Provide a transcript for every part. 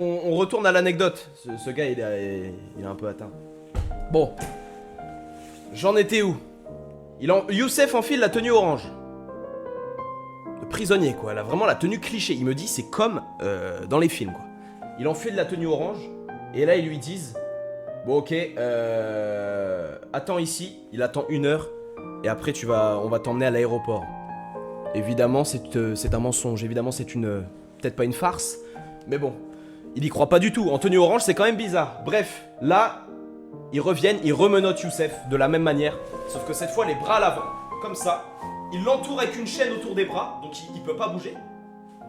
On retourne à l'anecdote. Ce gars, il est un peu atteint. Bon. J'en étais où? Youssef enfile la tenue orange. Le prisonnier, quoi. Là, vraiment la tenue cliché. Il me dit, c'est comme dans les films, quoi. Il enfile la tenue orange. Et là, ils lui disent, bon, ok, attends ici. Il attend 1 heure. Et après, on va t'emmener à l'aéroport. Évidemment, c'est un mensonge. Évidemment, c'est peut-être pas une farce. Mais bon. Il y croit pas du tout. En tenue orange, c'est quand même bizarre. Bref, là, ils reviennent, ils remenottent Youssef de la même manière. Sauf que cette fois, les bras à l'avant. Comme ça. Ils l'entourent avec une chaîne autour des bras. Donc il peut pas bouger.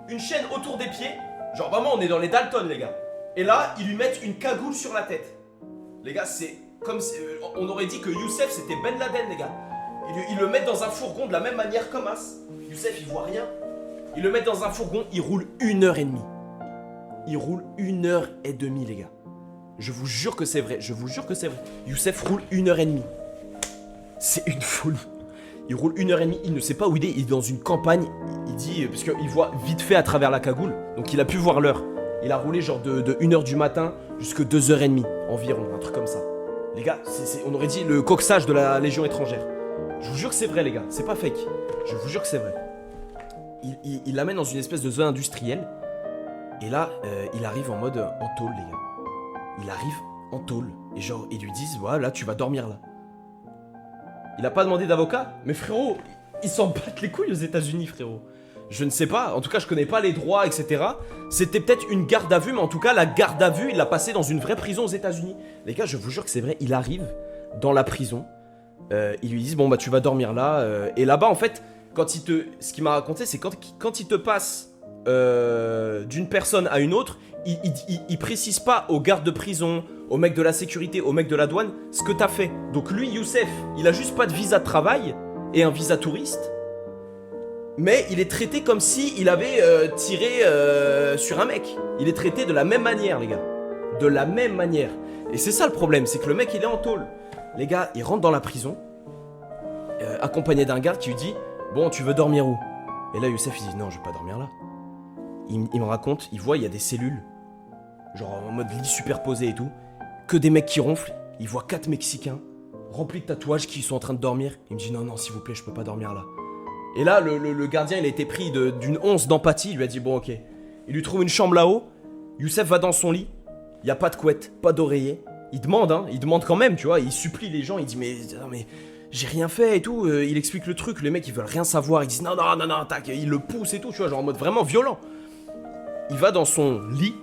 Une chaîne autour des pieds. Genre vraiment, on est dans les Dalton, les gars. Et là, ils lui mettent une cagoule sur la tête. Les gars, c'est comme si... on aurait dit que Youssef, c'était Ben Laden, les gars. Ils le mettent dans un fourgon de la même manière comme As. Youssef, il voit rien. Ils le mettent dans un fourgon, il roule 1h30. Il roule 1h30, les gars. Je vous jure que c'est vrai, je vous jure que c'est vrai. Youssef roule 1h30. C'est une folie. Il roule 1h30, il ne sait pas où il est dans une campagne. Il dit, parce qu'il voit vite fait à travers la cagoule, donc il a pu voir l'heure. Il a roulé genre de 1h du matin jusqu'à 2h30 environ, un truc comme ça. Les gars, on aurait dit le coxage de la Légion étrangère. Je vous jure que c'est vrai, les gars, c'est pas fake. Je vous jure que c'est vrai. Il l'amène dans une espèce de zone industrielle. Et là, il arrive en mode en tôle, les gars. Il arrive en tôle. Et genre, ils lui disent, voilà, là, tu vas dormir là. Il a pas demandé d'avocat. Mais frérot, ils s'en battent les couilles aux États-Unis, frérot. Je ne sais pas. En tout cas, je connais pas les droits, etc. C'était peut-être une garde à vue, mais en tout cas, la garde à vue, il l'a passé dans une vraie prison aux États-Unis. Les gars, je vous jure que c'est vrai. Il arrive dans la prison. Ils lui disent, bon, bah, tu vas dormir là. Et là-bas, en fait, ce qu'il m'a raconté, c'est quand il te passe d'une personne à une autre, il précise pas aux gardes de prison, aux mecs de la sécurité, aux mecs de la douane ce que t'as fait. Donc lui, Youssef, il a juste pas de visa de travail et un visa touriste, mais il est traité comme si il avait tiré sur un mec. Il est traité de la même manière, les gars, de la même manière. Et c'est ça le problème, c'est que le mec il est en tôle. Les gars, il rentre dans la prison accompagné d'un garde qui lui dit, bon, tu veux dormir où? Et là Youssef il dit, non, je vais pas dormir là. Il me raconte, il voit, il y a des cellules, genre en mode lit superposé et tout, que des mecs qui ronflent. Il voit 4 Mexicains remplis de tatouages qui sont en train de dormir. Il me dit non, s'il vous plaît, je peux pas dormir là. Et là, le gardien, il a été pris d'une once d'empathie. Il lui a dit bon, ok. Il lui trouve une chambre là-haut. Youssef va dans son lit. Il y a pas de couette, pas d'oreiller. Il demande quand même, tu vois. Il supplie les gens. Il dit mais j'ai rien fait et tout. Il explique le truc. Les mecs, ils veulent rien savoir. Ils disent non, tac. Il le pousse et tout, tu vois, genre en mode vraiment violent. Il va dans son lit,